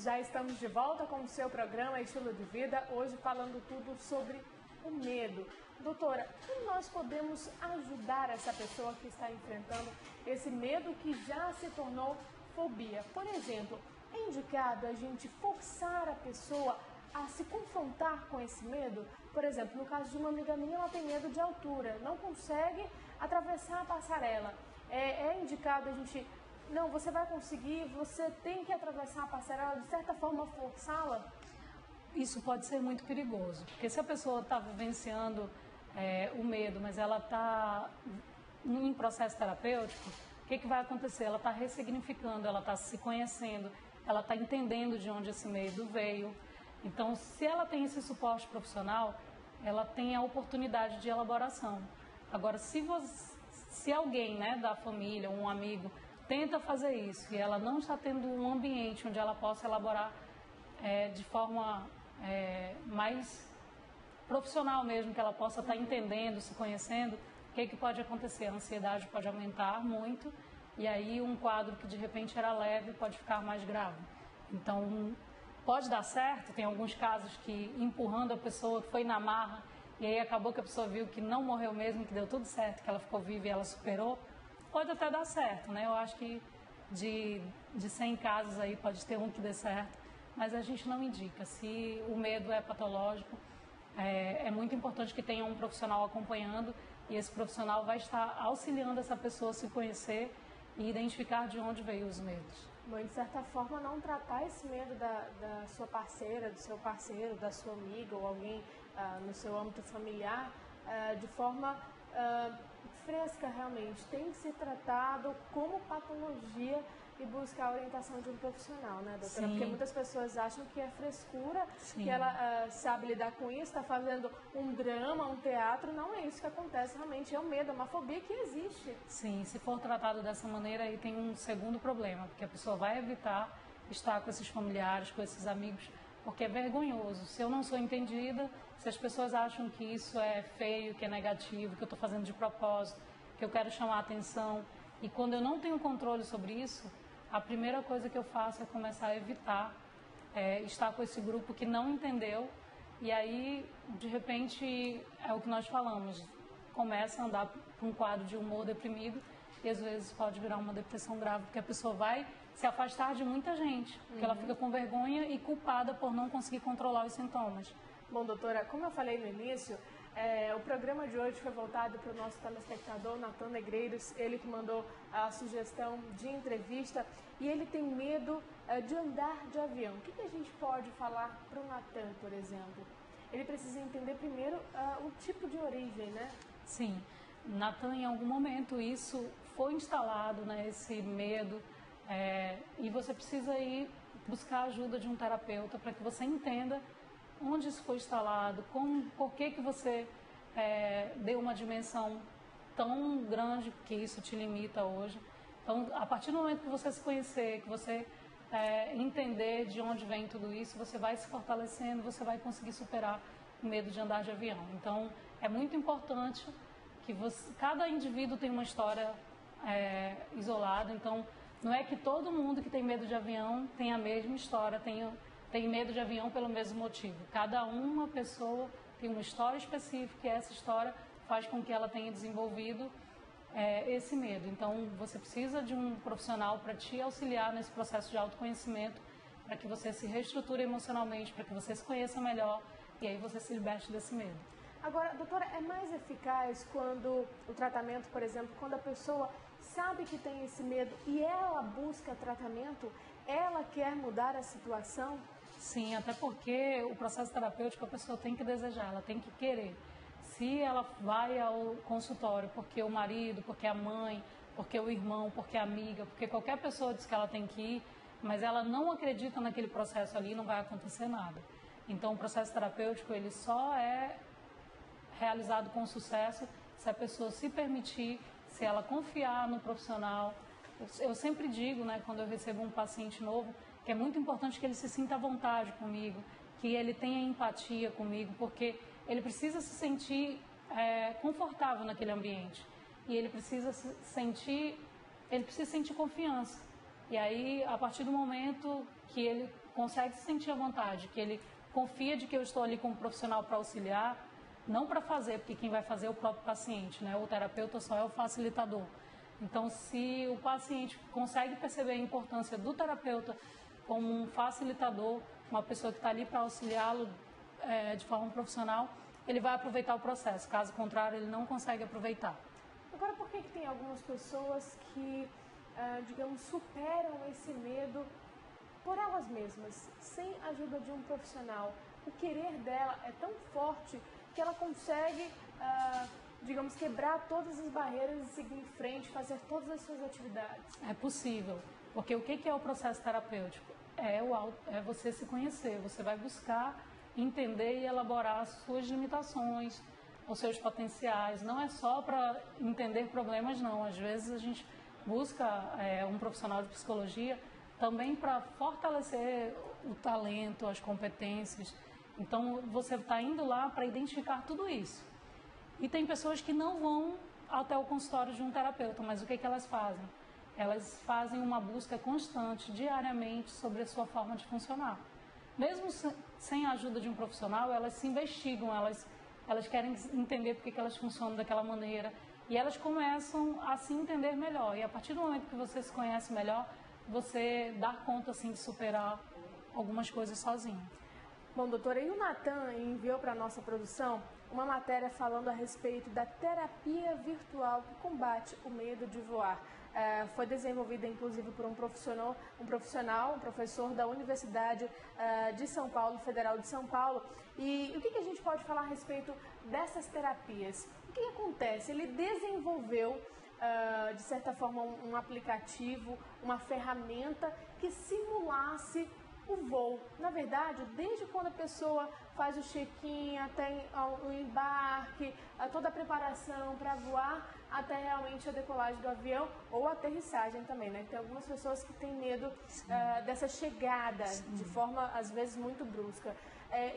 Já estamos de volta com o seu programa Estilo de Vida, hoje falando tudo sobre o medo. Doutora, como nós podemos ajudar essa pessoa que está enfrentando esse medo que já se tornou fobia? Por exemplo, é indicado a gente forçar a pessoa a se confrontar com esse medo? Por exemplo, no caso de uma amiga minha, ela tem medo de altura, não consegue atravessar a passarela. É indicado a gente... Não, você vai conseguir, você tem que atravessar a passarela, de certa forma forçá-la? Isso pode ser muito perigoso, porque se a pessoa está vivenciando o medo, mas ela está em processo terapêutico, o que vai acontecer? Ela está ressignificando, ela está se conhecendo, ela está entendendo de onde esse medo veio. Então, se ela tem esse suporte profissional, ela tem a oportunidade de elaboração. Agora, se alguém, né, da família, um amigo, tenta fazer isso e ela não está tendo um ambiente onde ela possa elaborar de forma mais profissional mesmo, que ela possa estar entendendo, se conhecendo, o que pode acontecer? A ansiedade pode aumentar muito e aí um quadro que de repente era leve pode ficar mais grave. Então, pode dar certo, tem alguns casos que empurrando a pessoa, que foi na marra, e aí acabou que a pessoa viu que não morreu mesmo, que deu tudo certo, que ela ficou viva e ela superou. Pode até dar certo, né? Eu acho que de 100 casos aí pode ter um que dê certo, mas a gente não indica. Se o medo é patológico, é muito importante que tenha um profissional acompanhando e esse profissional vai estar auxiliando essa pessoa a se conhecer e identificar de onde veio os medos. Bom, de certa forma, não tratar esse medo da sua parceira, do seu parceiro, da sua amiga ou alguém no seu âmbito familiar de forma fresca realmente. Tem que ser tratado como patologia e buscar a orientação de um profissional, né, doutora? Sim. Porque muitas pessoas acham que é frescura, Sim. que ela sabe lidar com isso, está fazendo um drama, um teatro. Não é isso que acontece, realmente é um medo, é uma fobia que existe. Sim, se for tratado dessa maneira, aí tem um segundo problema, porque a pessoa vai evitar estar com esses familiares, com esses amigos, porque é vergonhoso. Se eu não sou entendida, se as pessoas acham que isso é feio, que é negativo, que eu estou fazendo de propósito, que eu quero chamar a atenção, e quando eu não tenho controle sobre isso, a primeira coisa que eu faço é começar a evitar estar com esse grupo que não entendeu, e aí, de repente, é o que nós falamos, começa a andar para um quadro de humor deprimido, e às vezes pode virar uma depressão grave, porque a pessoa vai se afastar de muita gente, porque ela fica com vergonha e culpada por não conseguir controlar os sintomas. Bom, doutora, como eu falei no início, o programa de hoje foi voltado para o nosso telespectador, Natan Negreiros, ele que mandou a sugestão de entrevista, e ele tem medo de andar de avião. O que a gente pode falar para o Natan, por exemplo? Ele precisa entender primeiro o tipo de origem, né? Sim. Natan, em algum momento isso foi instalado, né, esse medo, e você precisa ir buscar a ajuda de um terapeuta para que você entenda onde isso foi instalado, por que você deu uma dimensão tão grande que isso te limita hoje. Então, a partir do momento que você se conhecer, que você entender de onde vem tudo isso, você vai se fortalecendo, você vai conseguir superar o medo de andar de avião. Então, é muito importante que cada indivíduo tem uma história isolada, então não é que todo mundo que tem medo de avião tem a mesma história, tem medo de avião pelo mesmo motivo. Cada uma pessoa tem uma história específica e essa história faz com que ela tenha desenvolvido esse medo. Então você precisa de um profissional para te auxiliar nesse processo de autoconhecimento, para que você se reestruture emocionalmente, para que você se conheça melhor e aí você se liberte desse medo. Agora, doutora, é mais eficaz quando o tratamento, por exemplo, quando a pessoa sabe que tem esse medo e ela busca tratamento, ela quer mudar a situação? Sim, até porque o processo terapêutico a pessoa tem que desejar, ela tem que querer. Se ela vai ao consultório porque o marido, porque a mãe, porque o irmão, porque a amiga, porque qualquer pessoa diz que ela tem que ir, mas ela não acredita naquele processo ali, não vai acontecer nada. Então o processo terapêutico ele só é realizado com sucesso se a pessoa se permitir, se ela confiar no profissional. Eu sempre digo, né, quando eu recebo um paciente novo, que é muito importante que ele se sinta à vontade comigo, que ele tenha empatia comigo, porque ele precisa se sentir confortável naquele ambiente e ele precisa sentir confiança. E aí, a partir do momento que ele consegue se sentir à vontade, que ele confia de que eu estou ali como profissional para auxiliar, não para fazer, porque quem vai fazer é o próprio paciente, né? O terapeuta só é o facilitador. Então, se o paciente consegue perceber a importância do terapeuta como um facilitador, uma pessoa que está ali para auxiliá-lo de forma profissional, ele vai aproveitar o processo. Caso contrário, ele não consegue aproveitar. Agora, por que tem algumas pessoas que, digamos, superam esse medo por elas mesmas, sem a ajuda de um profissional? O querer dela é tão forte que ela consegue, digamos, quebrar todas as barreiras e seguir em frente, fazer todas as suas atividades. É possível, porque o que é o processo terapêutico? É você se conhecer, você vai buscar entender e elaborar as suas limitações, os seus potenciais. Não é só para entender problemas, não. Às vezes a gente busca um profissional de psicologia também para fortalecer o talento, as competências. Então, você está indo lá para identificar tudo isso. E tem pessoas que não vão até o consultório de um terapeuta, mas o que elas fazem? Elas fazem uma busca constante, diariamente, sobre a sua forma de funcionar. Mesmo sem a ajuda de um profissional, elas se investigam, elas querem entender por que elas funcionam daquela maneira. E elas começam a se entender melhor. E a partir do momento que você se conhece melhor, você dá conta, assim, de superar algumas coisas sozinho. Bom, doutora, e o Natan enviou para a nossa produção uma matéria falando a respeito da terapia virtual que combate o medo de voar. Foi desenvolvida, inclusive, por um professor da Universidade de São Paulo, Federal de São Paulo. E o que a gente pode falar a respeito dessas terapias? O que acontece? Ele desenvolveu, de certa forma, um aplicativo, uma ferramenta que simulasse o voo. Na verdade, desde quando a pessoa faz o check-in, até o embarque, toda a preparação para voar, até realmente a decolagem do avião ou a aterrissagem também, né? Tem algumas pessoas que têm medo dessa chegada de forma, às vezes, muito brusca.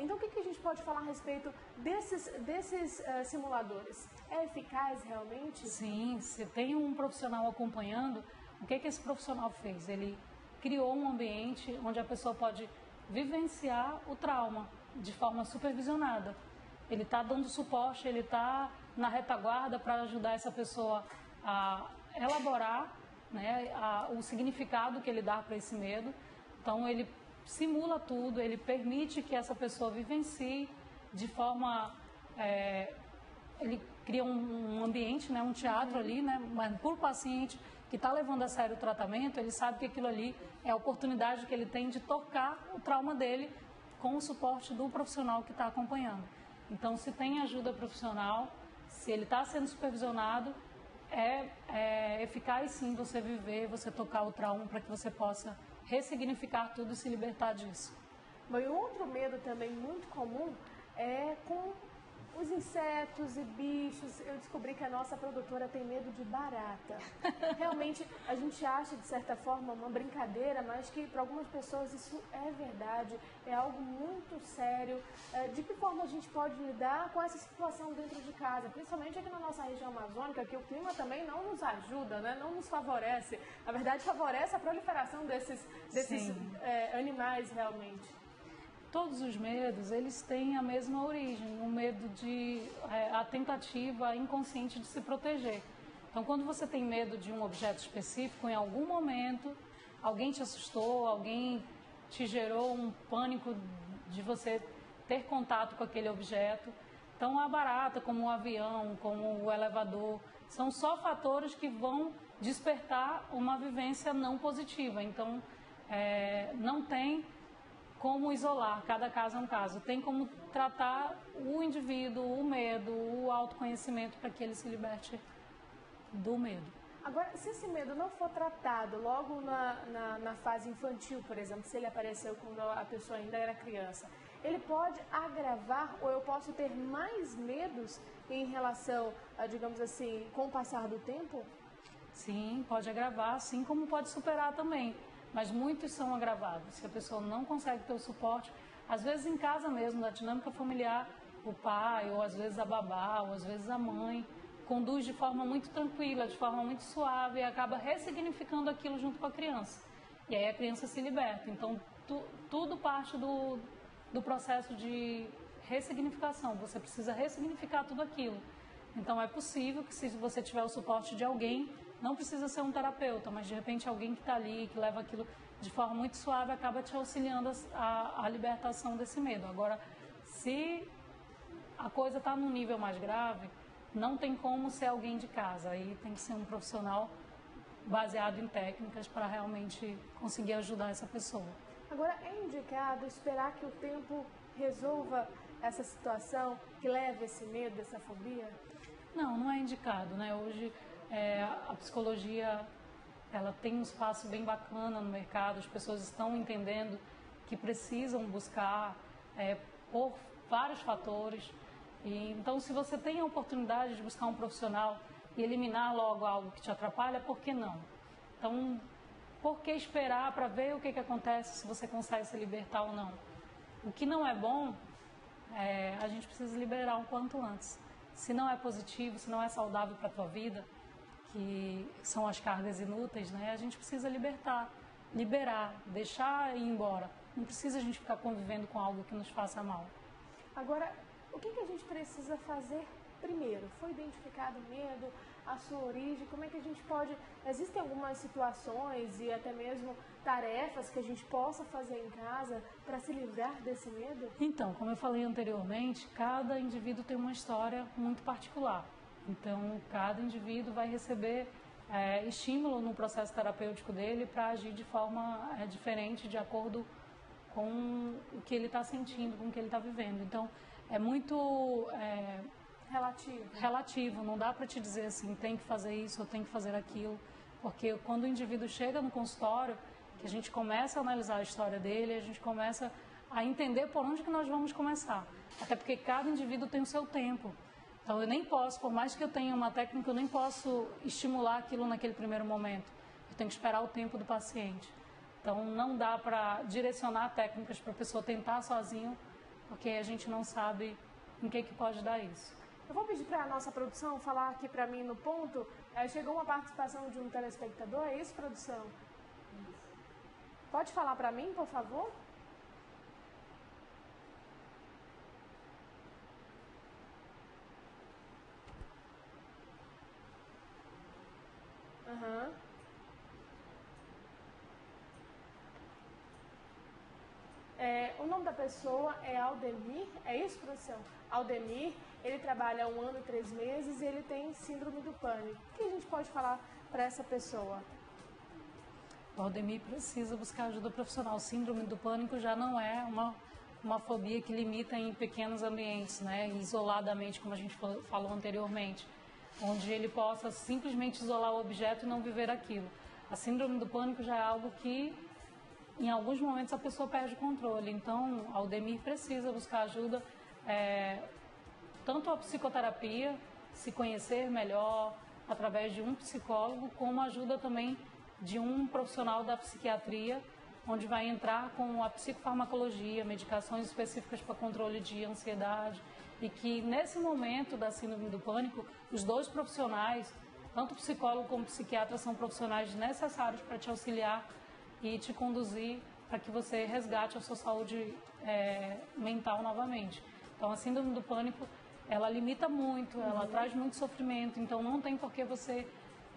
Então, o que a gente pode falar a respeito desses simuladores? É eficaz realmente? Sim, se tem um profissional acompanhando, o que esse profissional fez? Ele criou um ambiente onde a pessoa pode vivenciar o trauma de forma supervisionada. Ele está dando suporte, ele está na retaguarda para ajudar essa pessoa a elaborar, né, o significado que ele dá para esse medo. Então, ele simula tudo, ele permite que essa pessoa vivencie de forma... ele cria um ambiente, né, um teatro ali, né, mas para o paciente que está levando a sério o tratamento, ele sabe que aquilo ali é a oportunidade que ele tem de tocar o trauma dele com o suporte do profissional que está acompanhando. Então, se tem ajuda profissional, se ele está sendo supervisionado, é eficaz sim você viver, você tocar o trauma para que você possa ressignificar tudo e se libertar disso. Bom, e outro medo também muito comum é com os insetos e bichos. Eu descobri que a nossa produtora tem medo de barata. Realmente, a gente acha, de certa forma, uma brincadeira, mas que para algumas pessoas isso é verdade, é algo muito sério. De que forma a gente pode lidar com essa situação dentro de casa? Principalmente aqui na nossa região amazônica, que o clima também não nos ajuda, né? Não nos favorece. Na verdade, favorece a proliferação desses animais, realmente. Todos os medos, eles têm a mesma origem, o medo a tentativa inconsciente de se proteger. Então, quando você tem medo de um objeto específico, em algum momento, alguém te assustou, alguém te gerou um pânico de você ter contato com aquele objeto. Então, a barata, como o avião, como o elevador, são só fatores que vão despertar uma vivência não positiva. Então, não tem como isolar, cada caso é um caso. Tem como tratar o indivíduo, o medo, o autoconhecimento para que ele se liberte do medo. Agora, se esse medo não for tratado logo na fase infantil, por exemplo, se ele apareceu quando a pessoa ainda era criança, ele pode agravar ou eu posso ter mais medos em relação, digamos assim, com o passar do tempo? Sim, pode agravar, assim como pode superar também. Mas muitos são agravados. Se a pessoa não consegue ter o suporte, às vezes em casa mesmo, na dinâmica familiar, o pai, ou às vezes a babá, ou às vezes a mãe, conduz de forma muito tranquila, de forma muito suave e acaba ressignificando aquilo junto com a criança. E aí a criança se liberta. Então, tudo parte do processo de ressignificação. Você precisa ressignificar tudo aquilo. Então, é possível que, se você tiver o suporte de alguém, não precisa ser um terapeuta, mas de repente alguém que está ali, que leva aquilo de forma muito suave, acaba te auxiliando a libertação desse medo. Agora, se a coisa está num nível mais grave, não tem como ser alguém de casa. Aí tem que ser um profissional baseado em técnicas para realmente conseguir ajudar essa pessoa. Agora, é indicado esperar que o tempo resolva essa situação, que leve esse medo, essa fobia? Não é indicado, né? Hoje a psicologia ela tem um espaço bem bacana no mercado, as pessoas estão entendendo que precisam buscar por vários fatores. E, então, se você tem a oportunidade de buscar um profissional e eliminar logo algo que te atrapalha, por que não? Então, por que esperar para ver o que acontece, se você consegue se libertar ou não? O que não é bom, a gente precisa liberar o quanto antes. Se não é positivo, se não é saudável para a tua vida, que são as cargas inúteis, né? A gente precisa liberar, deixar ir embora. Não precisa a gente ficar convivendo com algo que nos faça mal. Agora, o que a gente precisa fazer primeiro? Foi identificado o medo, a sua origem? Como é que a gente pode... Existem algumas situações e até mesmo tarefas que a gente possa fazer em casa para se livrar desse medo? Então, como eu falei anteriormente, cada indivíduo tem uma história muito particular. Então, cada indivíduo vai receber estímulo no processo terapêutico dele para agir de forma diferente, de acordo com o que ele está sentindo, com o que ele está vivendo. Então, é muito relativo. Não dá para te dizer assim, tem que fazer isso ou tem que fazer aquilo. Porque quando o indivíduo chega no consultório, que a gente começa a analisar a história dele, a gente começa a entender por onde que nós vamos começar. Até porque cada indivíduo tem o seu tempo. Então, eu nem posso, por mais que eu tenha uma técnica, eu nem posso estimular aquilo naquele primeiro momento. Eu tenho que esperar o tempo do paciente. Então, não dá para direcionar técnicas para a pessoa tentar sozinho, porque a gente não sabe em que pode dar isso. Eu vou pedir para a nossa produção falar aqui para mim no ponto. Chegou uma participação de um telespectador, é isso, produção? Pode falar para mim, por favor? Aham. O nome da pessoa é Aldemir, é isso, produção? Aldemir, ele trabalha há 1 ano e 3 meses e ele tem síndrome do pânico. O que a gente pode falar para essa pessoa? O Aldemir precisa buscar ajuda profissional. Síndrome do pânico já não é uma fobia que limita em pequenos ambientes, né? Isoladamente, como a gente falou anteriormente, onde ele possa simplesmente isolar o objeto e não viver aquilo. A síndrome do pânico já é algo que, em alguns momentos, a pessoa perde o controle. Então, a Aldemir precisa buscar ajuda, tanto a psicoterapia, se conhecer melhor através de um psicólogo, como ajuda também de um profissional da psiquiatria, onde vai entrar com a psicofarmacologia, medicações específicas para controle de ansiedade, e que nesse momento da síndrome do pânico, os dois profissionais, tanto o psicólogo como o psiquiatra, são profissionais necessários para te auxiliar e te conduzir para que você resgate a sua saúde mental novamente. Então, a síndrome do pânico, ela limita muito, ela traz muito sofrimento, então não tem por que você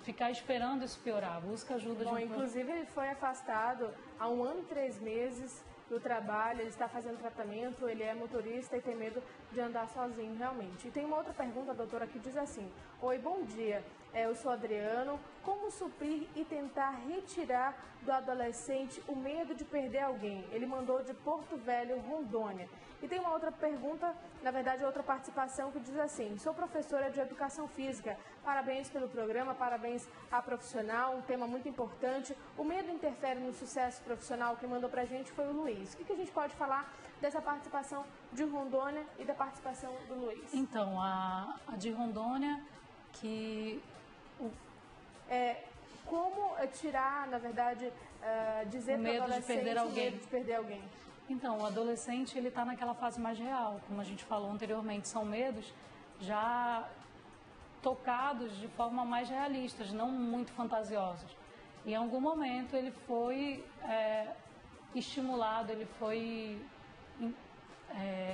ficar esperando isso piorar. Busca ajuda de um... Inclusive, ele foi afastado há 1 ano e 3 meses do trabalho, ele está fazendo tratamento, ele é motorista e tem medo de andar sozinho, realmente. E tem uma outra pergunta, doutora, que diz assim: oi, bom dia, eu sou Adriano, como suprir e tentar retirar do adolescente o medo de perder alguém? Ele mandou de Porto Velho, Rondônia. E tem uma outra pergunta, na verdade, outra participação que diz assim: sou professora de educação física, parabéns pelo programa, parabéns à profissional, um tema muito importante. O medo interfere no sucesso profissional? Quem mandou pra gente foi o Luiz. O que a gente pode falar dessa participação de Rondônia e da participação do Luiz? Então, a de Rondônia, que... como tirar, na verdade, dizer para o adolescente o medo de perder alguém? Então, o adolescente, ele está naquela fase mais real, como a gente falou anteriormente, são medos já tocados de forma mais realistas, não muito fantasiosos. E em algum momento ele foi estimulado, ele foi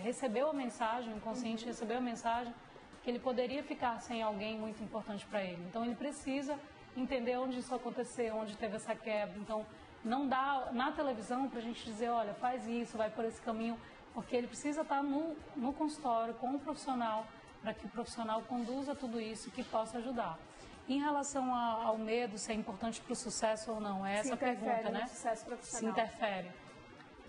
recebeu a mensagem, o inconsciente recebeu a mensagem que ele poderia ficar sem alguém muito importante para ele. Então ele precisa entender onde isso aconteceu, onde teve essa quebra. Então não dá na televisão para a gente dizer, olha, faz isso, vai por esse caminho, porque ele precisa estar no consultório com o profissional para que o profissional conduza tudo isso, que possa ajudar. Em relação ao medo, se é importante para o sucesso ou não, é essa a pergunta, né? Sucesso profissional. Se interfere.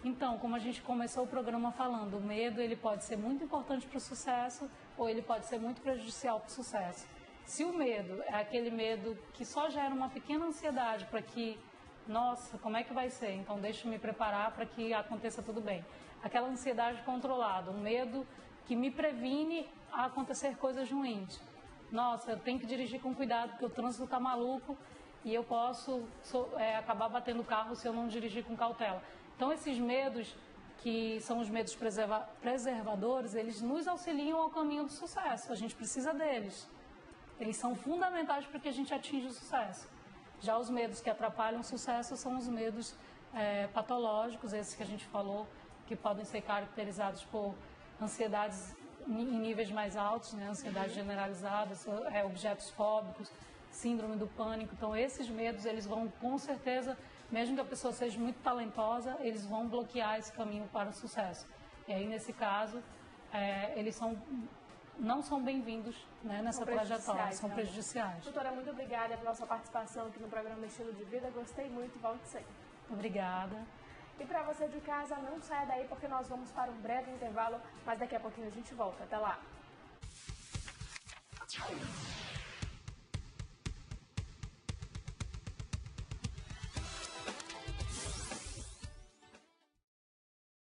Então, como a gente começou o programa falando, o medo ele pode ser muito importante para o sucesso ou ele pode ser muito prejudicial para o sucesso. Se o medo é aquele medo que só gera uma pequena ansiedade para que, nossa, como é que vai ser? Então, deixa eu me preparar para que aconteça tudo bem. Aquela ansiedade controlada, um medo que me previne a acontecer coisas ruins. Nossa, eu tenho que dirigir com cuidado porque o trânsito está maluco e eu posso acabar batendo o carro se eu não dirigir com cautela. Então, esses medos, que são os medos preservadores, eles nos auxiliam ao caminho do sucesso. A gente precisa deles. Eles são fundamentais para que a gente atinja o sucesso. Já os medos que atrapalham o sucesso são os medos patológicos, esses que a gente falou, que podem ser caracterizados por ansiedades em níveis mais altos, né? Ansiedade generalizada, objetos fóbicos, síndrome do pânico. Então, esses medos, eles vão, com certeza, mesmo que a pessoa seja muito talentosa, eles vão bloquear esse caminho para o sucesso. E aí, nesse caso, eles não são bem-vindos, né, nessa trajetória, são prejudiciais. Doutora, muito obrigada pela sua participação aqui no programa Estilo de Vida. Gostei muito e volte sempre. Obrigada. E para você de casa, não saia daí porque nós vamos para um breve intervalo, mas daqui a pouquinho a gente volta. Até lá!